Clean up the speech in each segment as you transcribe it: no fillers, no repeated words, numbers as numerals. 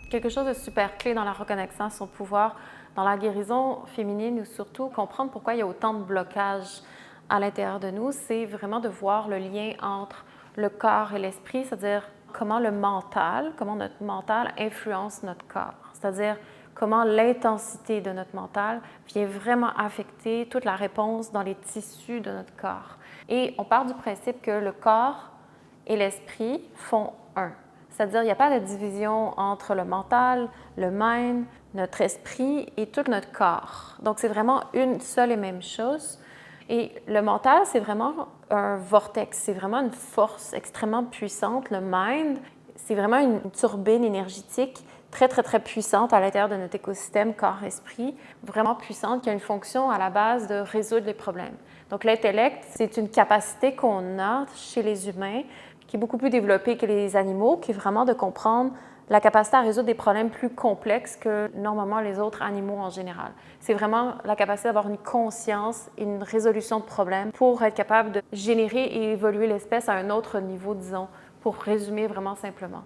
Quelque chose de super clé dans la reconnaissance au pouvoir, dans la guérison féminine ou surtout comprendre pourquoi il y a autant de blocages à l'intérieur de nous, c'est vraiment de voir le lien entre le corps et l'esprit, c'est-à-dire comment comment notre mental influence notre corps, c'est-à-dire comment l'intensité de notre mental vient vraiment affecter toute la réponse dans les tissus de notre corps. Et on part du principe que le corps et l'esprit font un. C'est-à-dire, il n'y a pas de division entre le mental, le mind, notre esprit et tout notre corps. Donc, c'est vraiment une seule et même chose. Et le mental, c'est vraiment un vortex, c'est vraiment une force extrêmement puissante. Le mind, c'est vraiment une turbine énergétique très, très, très puissante à l'intérieur de notre écosystème corps-esprit, vraiment puissante, qui a une fonction à la base de résoudre les problèmes. Donc, l'intellect, c'est une capacité qu'on a chez les humains qui est beaucoup plus développée que les animaux, qui est vraiment de comprendre la capacité à résoudre des problèmes plus complexes que normalement les autres animaux en général. C'est vraiment la capacité d'avoir une conscience et une résolution de problèmes pour être capable de générer et évoluer l'espèce à un autre niveau, disons, pour résumer vraiment simplement.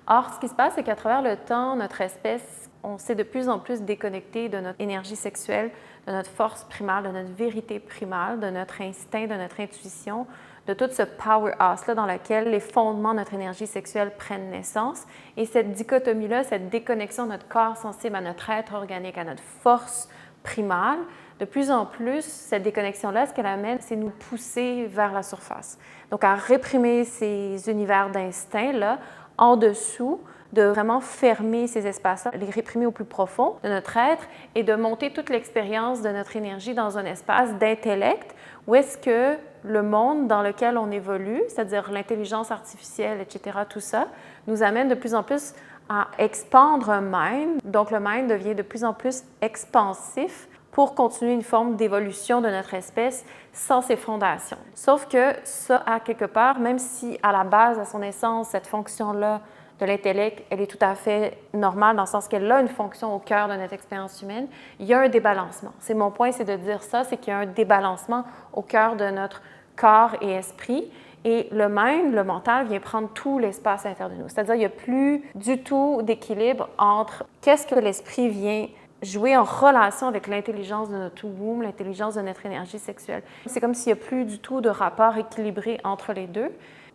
Or, ce qui se passe, c'est qu'à travers le temps, notre espèce, on s'est de plus en plus déconnecté de notre énergie sexuelle, de notre force primale, de notre vérité primale, de notre instinct, de notre intuition, de tout ce powerhouse-là dans lequel les fondements de notre énergie sexuelle prennent naissance. Et cette dichotomie-là, cette déconnexion de notre corps sensible à notre être organique, à notre force primale, de plus en plus, cette déconnexion-là, ce qu'elle amène, c'est nous pousser vers la surface. Donc, à réprimer ces univers d'instinct-là en dessous, de vraiment fermer ces espaces-là, les réprimer au plus profond de notre être et de monter toute l'expérience de notre énergie dans un espace d'intellect où est-ce que le monde dans lequel on évolue, c'est-à-dire l'intelligence artificielle, etc., tout ça, nous amène de plus en plus à expandre un mind. Donc, le mind devient de plus en plus expansif pour continuer une forme d'évolution de notre espèce sans ses fondations. Sauf que ça, à quelque part, même si à la base, à son essence, cette fonction-là de l'intellect, elle est tout à fait normale dans le sens qu'elle a une fonction au cœur de notre expérience humaine, il y a un débalancement. C'est mon point, c'est de dire ça, c'est qu'il y a un débalancement au cœur de notre corps et esprit. Et le mind, le mental, vient prendre tout l'espace à l'intérieur de nous. C'est-à-dire, il n'y a plus du tout d'équilibre entre qu'est-ce que l'esprit vient jouer en relation avec l'intelligence de notre womb, l'intelligence de notre énergie sexuelle. C'est comme s'il n'y a plus du tout de rapport équilibré entre les deux.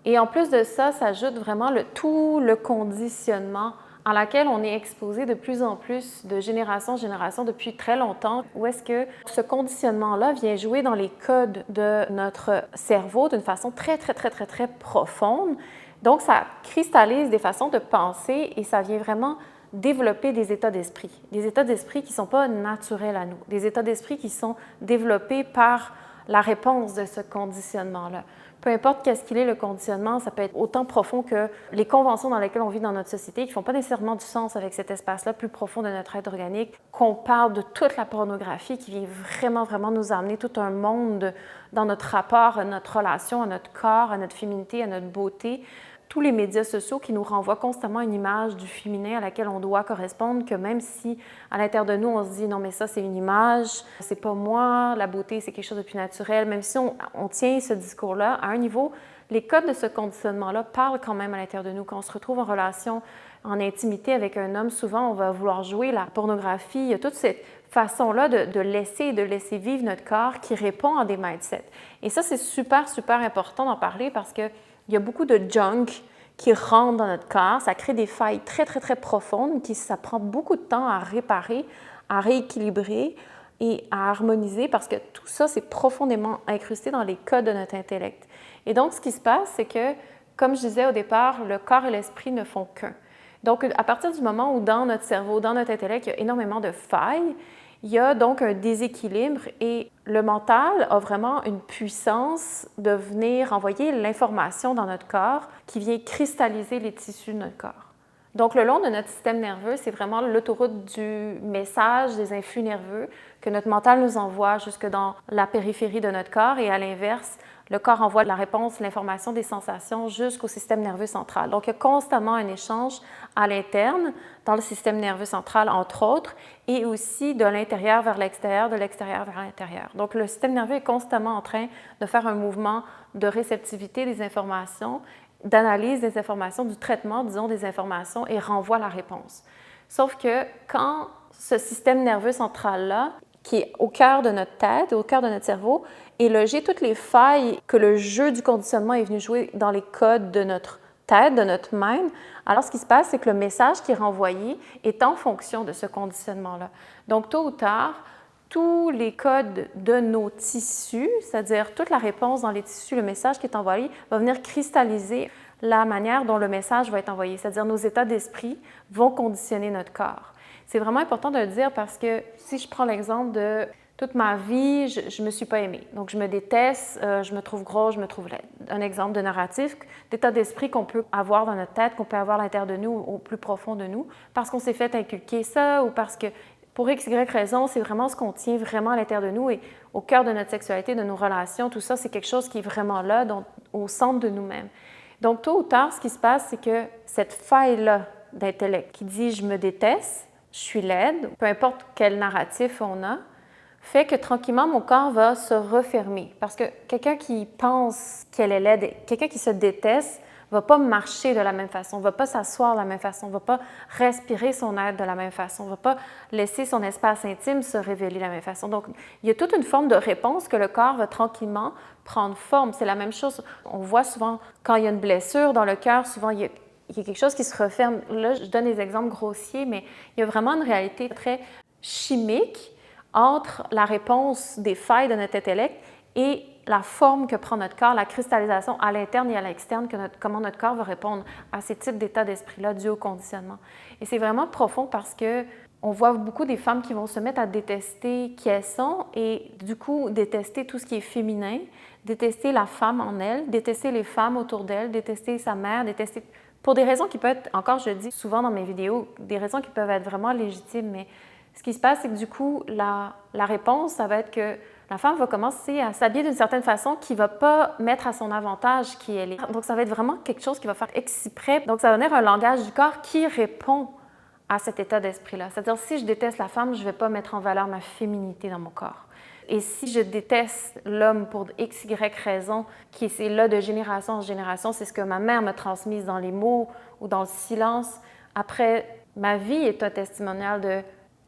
Et en plus de ça, s'ajoute vraiment tout le conditionnement à laquelle on est exposé de plus en plus de génération en génération depuis très longtemps, où est-ce que ce conditionnement-là vient jouer dans les codes de notre cerveau d'une façon très, très, très, très, très profonde. Donc, ça cristallise des façons de penser et ça vient vraiment développer des états d'esprit qui ne sont pas naturels à nous, des états d'esprit qui sont développés par la réponse de ce conditionnement-là. Peu importe qu'est-ce qu'il est, le conditionnement, ça peut être autant profond que les conventions dans lesquelles on vit dans notre société, qui ne font pas nécessairement du sens avec cet espace-là plus profond de notre être organique, qu'on parle de toute la pornographie qui vient vraiment, vraiment nous amener tout un monde dans notre rapport, à notre relation, à notre corps, à notre féminité, à notre beauté. Tous les médias sociaux qui nous renvoient constamment une image du féminin à laquelle on doit correspondre, que même si à l'intérieur de nous, on se dit « non, mais ça, c'est une image, c'est pas moi, la beauté, c'est quelque chose de plus naturel », même si on tient ce discours-là, à un niveau, les codes de ce conditionnement-là parlent quand même à l'intérieur de nous. Quand on se retrouve en relation, en intimité avec un homme, souvent, on va vouloir jouer la pornographie. Il y a toute cette façon-là de laisser vivre notre corps qui répond à des mindsets. Et ça, c'est super, super important d'en parler parce que il y a beaucoup de junk qui rentre dans notre corps. Ça crée des failles très, très, très profondes ça prend beaucoup de temps à réparer, à rééquilibrer et à harmoniser parce que tout ça, c'est profondément incrusté dans les codes de notre intellect. Et donc, ce qui se passe, c'est que, comme je disais au départ, le corps et l'esprit ne font qu'un. Donc, à partir du moment où dans notre cerveau, dans notre intellect, il y a énormément de failles, il y a donc un déséquilibre et le mental a vraiment une puissance de venir envoyer l'information dans notre corps qui vient cristalliser les tissus de notre corps. Donc, le long de notre système nerveux, c'est vraiment l'autoroute du message des influx nerveux que notre mental nous envoie jusque dans la périphérie de notre corps et à l'inverse, le corps envoie la réponse, l'information des sensations jusqu'au système nerveux central. Donc, il y a constamment un échange à l'interne, dans le système nerveux central, entre autres, et aussi de l'intérieur vers l'extérieur, de l'extérieur vers l'intérieur. Donc, le système nerveux est constamment en train de faire un mouvement de réceptivité des informations, d'analyse des informations, du traitement, disons, des informations et renvoie la réponse. Sauf que quand ce système nerveux central-là, qui est au cœur de notre tête, au cœur de notre cerveau, est logé toutes les failles que le jeu du conditionnement est venu jouer dans les codes de notre tête, de notre mind, alors ce qui se passe, c'est que le message qui est renvoyé est en fonction de ce conditionnement-là. Donc, tôt ou tard, tous les codes de nos tissus, c'est-à-dire toute la réponse dans les tissus, le message qui est envoyé, va venir cristalliser la manière dont le message va être envoyé, c'est-à-dire nos états d'esprit vont conditionner notre corps. C'est vraiment important de le dire parce que si je prends l'exemple de toute ma vie, je ne me suis pas aimée. Donc, je me déteste, je me trouve grosse, je me trouve laide. Un exemple de narratif, d'état d'esprit qu'on peut avoir dans notre tête, qu'on peut avoir à l'intérieur de nous, au plus profond de nous, parce qu'on s'est fait inculquer ça ou parce que pour X, Y raison, c'est vraiment ce qu'on tient vraiment à l'intérieur de nous et au cœur de notre sexualité, de nos relations, tout ça, c'est quelque chose qui est vraiment là, donc, au centre de nous-mêmes. Donc, tôt ou tard, ce qui se passe, c'est que cette faille-là d'intellect qui dit « je me déteste », je suis laide, peu importe quel narratif on a, fait que tranquillement, mon corps va se refermer. Parce que quelqu'un qui pense qu'elle est laide, quelqu'un qui se déteste, ne va pas marcher de la même façon, ne va pas s'asseoir de la même façon, ne va pas respirer son être de la même façon, ne va pas laisser son espace intime se révéler de la même façon. Donc, il y a toute une forme de réponse que le corps va tranquillement prendre forme. C'est la même chose. On voit souvent, quand il y a une blessure dans le cœur, souvent, il y a quelque chose qui se referme. Là, je donne des exemples grossiers, mais il y a vraiment une réalité très chimique entre la réponse des failles de notre intellect et la forme que prend notre corps, la cristallisation à l'interne et à l'externe, comment notre corps va répondre à ces types d'états d'esprit-là dus au conditionnement. Et c'est vraiment profond parce que on voit beaucoup des femmes qui vont se mettre à détester qui elles sont et du coup détester tout ce qui est féminin, détester la femme en elle, détester les femmes autour d'elle, détester sa mère, détester pour des raisons qui peuvent être, encore je le dis souvent dans mes vidéos, des raisons qui peuvent être vraiment légitimes, mais ce qui se passe, c'est que du coup, la réponse, ça va être que la femme va commencer à s'habiller d'une certaine façon qui ne va pas mettre à son avantage qui elle est. Donc, ça va être vraiment quelque chose qui va faire exprès. Donc, ça va devenir un langage du corps qui répond à cet état d'esprit-là. C'est-à-dire, si je déteste la femme, je ne vais pas mettre en valeur ma féminité dans mon corps. Et si je déteste l'homme pour X, Y raison, qui est là de génération en génération, c'est ce que ma mère m'a transmis dans les mots ou dans le silence. Après, ma vie est un testimonial de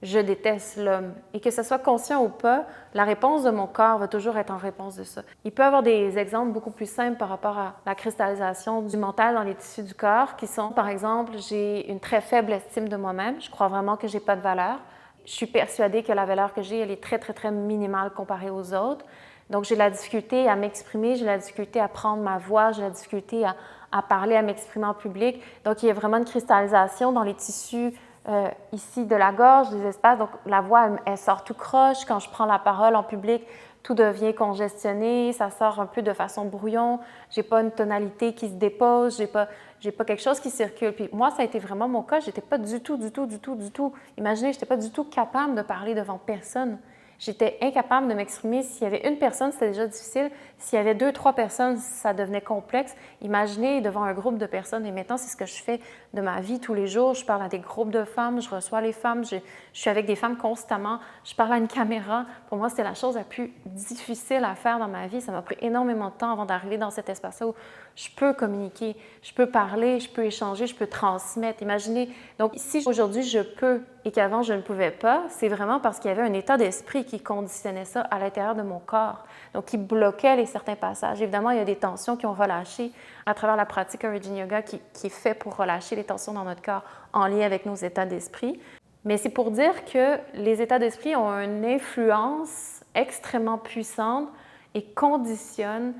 je déteste l'homme. Et que ce soit conscient ou pas, la réponse de mon corps va toujours être en réponse de ça. Il peut y avoir des exemples beaucoup plus simples par rapport à la cristallisation du mental dans les tissus du corps, qui sont, par exemple, j'ai une très faible estime de moi-même. Je crois vraiment que j'ai pas de valeur. Je suis persuadée que la valeur que j'ai, elle est très, très, très minimale comparée aux autres. Donc, j'ai la difficulté à m'exprimer, j'ai la difficulté à prendre ma voix, j'ai la difficulté à parler, à m'exprimer en public. Donc, il y a vraiment une cristallisation dans les tissus ici de la gorge, des espaces. Donc, la voix, elle sort tout croche. Quand je prends la parole en public, tout devient congestionné, ça sort un peu de façon brouillon. J'ai pas une tonalité qui se dépose, j'ai pas quelque chose qui circule. Puis moi, ça a été vraiment mon cas. J'étais pas du tout. Imaginez, j'étais pas du tout capable de parler devant personne. J'étais incapable de m'exprimer. S'il y avait une personne, c'était déjà difficile. S'il y avait 2, 3 personnes, ça devenait complexe. Imaginez devant un groupe de personnes. Et maintenant, c'est ce que je fais de ma vie tous les jours. Je parle à des groupes de femmes, je reçois les femmes, je suis avec des femmes constamment. Je parle à une caméra. Pour moi, c'était la chose la plus difficile à faire dans ma vie. Ça m'a pris énormément de temps avant d'arriver dans cet espace-là où je peux communiquer, je peux parler, je peux échanger, je peux transmettre. Imaginez. Donc, si aujourd'hui, je peux et qu'avant, je ne pouvais pas, c'est vraiment parce qu'il y avait un état d'esprit qui conditionnait ça à l'intérieur de mon corps, donc qui bloquait certains passages. Évidemment, il y a des tensions qui ont relâché à travers la pratique Origin Yoga qui est fait pour relâcher les tensions dans notre corps en lien avec nos états d'esprit. Mais c'est pour dire que les états d'esprit ont une influence extrêmement puissante et conditionnent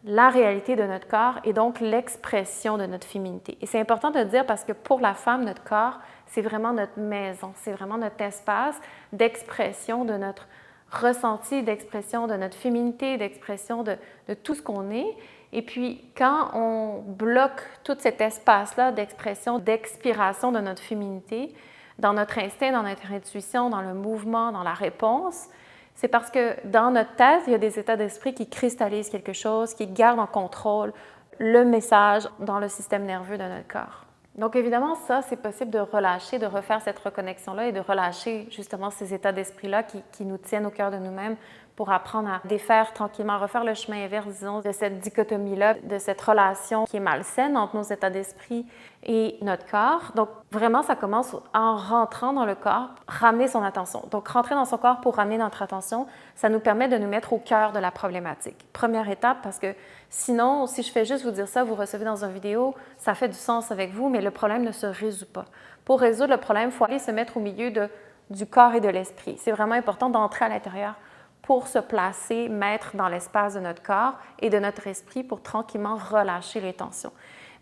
la réalité de notre corps et donc l'expression de notre féminité. Et c'est important de le dire parce que pour la femme, notre corps, c'est vraiment notre maison, c'est vraiment notre espace d'expression de notre ressenti, d'expression de notre féminité, d'expression de tout ce qu'on est. Et puis, quand on bloque tout cet espace-là d'expression, d'expiration de notre féminité, dans notre instinct, dans notre intuition, dans le mouvement, dans la réponse, c'est parce que dans notre tête, il y a des états d'esprit qui cristallisent quelque chose, qui gardent en contrôle le message dans le système nerveux de notre corps. Donc évidemment, ça, c'est possible de relâcher, de refaire cette reconnexion-là et de relâcher justement ces états d'esprit-là qui nous tiennent au cœur de nous-mêmes pour apprendre à défaire tranquillement, refaire le chemin inverse, disons, de cette dichotomie-là, de cette relation qui est malsaine entre nos états d'esprit et notre corps. Donc, vraiment, ça commence en rentrant dans le corps, ramener son attention. Donc, rentrer dans son corps pour ramener notre attention, ça nous permet de nous mettre au cœur de la problématique. Première étape, parce que sinon, si je fais juste vous dire ça, vous recevez dans une vidéo, ça fait du sens avec vous, mais le problème ne se résout pas. Pour résoudre le problème, il faut aller se mettre au milieu du corps et de l'esprit. C'est vraiment important d'entrer à l'intérieur pour se placer, mettre dans l'espace de notre corps et de notre esprit pour tranquillement relâcher les tensions.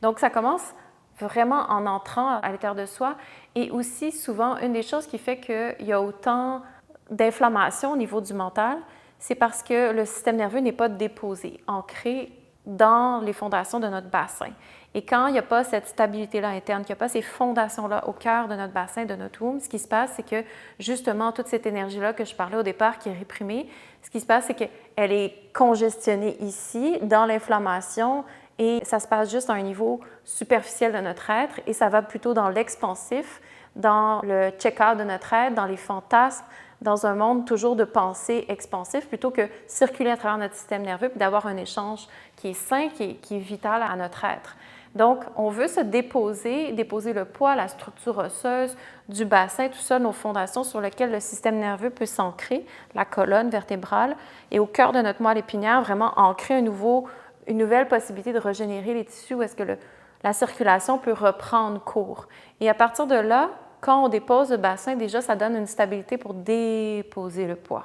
Donc, ça commence vraiment en entrant à l'intérieur de soi et aussi souvent, une des choses qui fait qu'il y a autant d'inflammation au niveau du mental, c'est parce que le système nerveux n'est pas déposé, ancré dans les fondations de notre bassin. Et quand il n'y a pas cette stabilité-là interne, qu'il n'y a pas ces fondations-là au cœur de notre bassin, de notre womb, ce qui se passe, c'est que justement, toute cette énergie-là que je parlais au départ, qui est réprimée, ce qui se passe, c'est qu'elle est congestionnée ici, dans l'inflammation, et ça se passe juste à un niveau superficiel de notre être, et ça va plutôt dans l'expansif, dans le check-out de notre être, dans les fantasmes, dans un monde toujours de pensée expansif, plutôt que circuler à travers notre système nerveux, puis d'avoir un échange qui est sain, qui est vital à notre être. Donc, on veut se déposer le poids, la structure osseuse du bassin, tout ça, nos fondations sur lesquelles le système nerveux peut s'ancrer, la colonne vertébrale, et au cœur de notre moelle épinière, vraiment ancrer une nouvelle possibilité de régénérer les tissus où est-ce que la circulation peut reprendre cours. Et à partir de là, quand on dépose le bassin, déjà, ça donne une stabilité pour déposer le poids.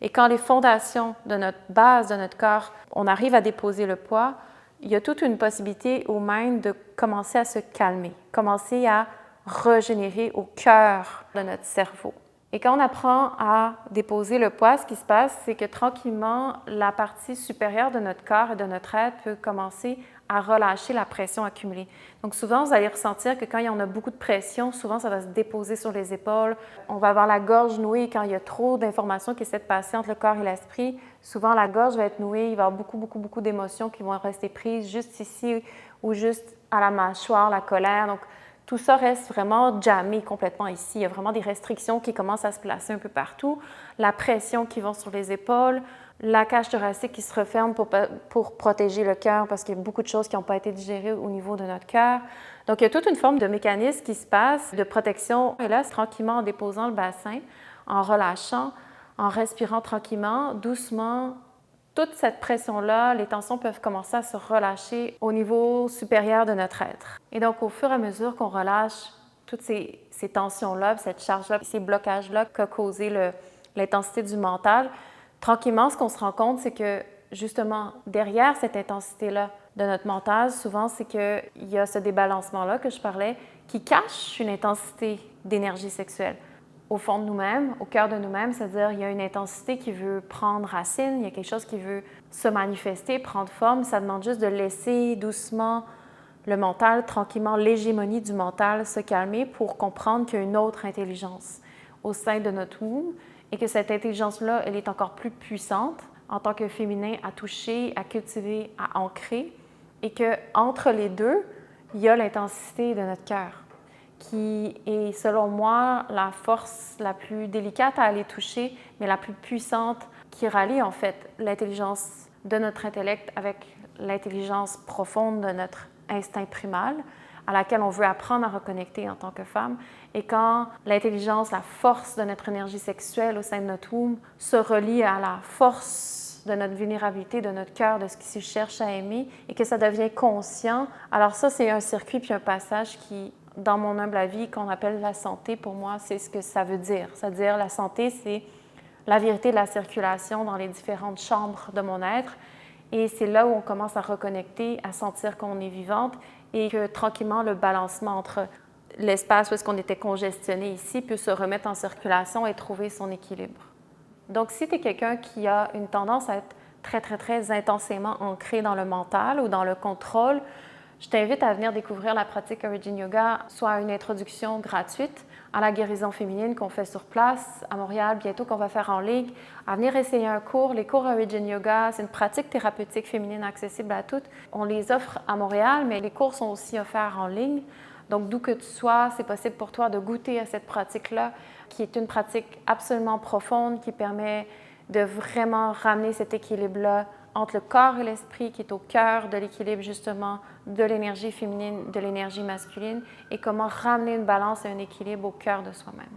Et quand les fondations de notre base, de notre corps, on arrive à déposer le poids, il y a toute une possibilité au mind de commencer à se calmer, commencer à régénérer au cœur de notre cerveau. Et quand on apprend à déposer le poids, ce qui se passe, c'est que tranquillement, la partie supérieure de notre corps et de notre être peut commencer à relâcher la pression accumulée. Donc souvent, vous allez ressentir que quand il y en a beaucoup de pression, souvent ça va se déposer sur les épaules. On va avoir la gorge nouée quand il y a trop d'informations qui essaient de passer entre le corps et l'esprit. Souvent, la gorge va être nouée, il va y avoir beaucoup d'émotions qui vont rester prises juste ici ou juste à la mâchoire, la colère. Donc, tout ça reste vraiment jammé complètement ici. Il y a vraiment des restrictions qui commencent à se placer un peu partout. La pression qui va sur les épaules, la cage thoracique qui se referme pour protéger le cœur parce qu'il y a beaucoup de choses qui n'ont pas été digérées au niveau de notre cœur. Donc, il y a toute une forme de mécanisme qui se passe de protection. Et là, c'est tranquillement en déposant le bassin, en relâchant, en respirant tranquillement, doucement, toute cette pression-là, les tensions peuvent commencer à se relâcher au niveau supérieur de notre être. Et donc, au fur et à mesure qu'on relâche toutes ces tensions-là, cette charge-là, ces blocages-là qu'a causé l'intensité du mental, tranquillement, ce qu'on se rend compte, c'est que justement, derrière cette intensité-là de notre mental, souvent, c'est qu'il y a ce débalancement-là que je parlais qui cache une intensité d'énergie sexuelle. Au fond de nous-mêmes, au cœur de nous-mêmes, c'est-à-dire il y a une intensité qui veut prendre racine, il y a quelque chose qui veut se manifester, prendre forme. Ça demande juste de laisser doucement le mental, tranquillement, l'hégémonie du mental se calmer pour comprendre qu'il y a une autre intelligence au sein de notre womb et que cette intelligence-là, elle est encore plus puissante en tant que féminin à toucher, à cultiver, à ancrer et qu'entre les deux, il y a l'intensité de notre cœur, qui est, selon moi, la force la plus délicate à aller toucher, mais la plus puissante, qui rallie en fait l'intelligence de notre intellect avec l'intelligence profonde de notre instinct primal, à laquelle on veut apprendre à reconnecter en tant que femme. Et quand l'intelligence, la force de notre énergie sexuelle au sein de notre womb se relie à la force de notre vulnérabilité, de notre cœur, de ce qui se cherche à aimer, et que ça devient conscient, alors ça, c'est un circuit puis un passage qui, dans mon humble avis, qu'on appelle la santé, pour moi, c'est ce que ça veut dire. C'est-à-dire, la santé, c'est la vérité de la circulation dans les différentes chambres de mon être. Et c'est là où on commence à reconnecter, à sentir qu'on est vivante et que tranquillement, le balancement entre l'espace où est-ce qu'on était congestionné ici peut se remettre en circulation et trouver son équilibre. Donc, si tu es quelqu'un qui a une tendance à être très intensément ancré dans le mental ou dans le contrôle, je t'invite à venir découvrir la pratique Origin Yoga, soit une introduction gratuite à la guérison féminine qu'on fait sur place à Montréal, bientôt qu'on va faire en ligne, à venir essayer un cours. Les cours Origin Yoga, c'est une pratique thérapeutique féminine accessible à toutes. On les offre à Montréal, mais les cours sont aussi offerts en ligne. Donc, d'où que tu sois, c'est possible pour toi de goûter à cette pratique-là, qui est une pratique absolument profonde, qui permet de vraiment ramener cet équilibre-là entre le corps et l'esprit qui est au cœur de l'équilibre justement de l'énergie féminine, de l'énergie masculine et comment ramener une balance et un équilibre au cœur de soi-même.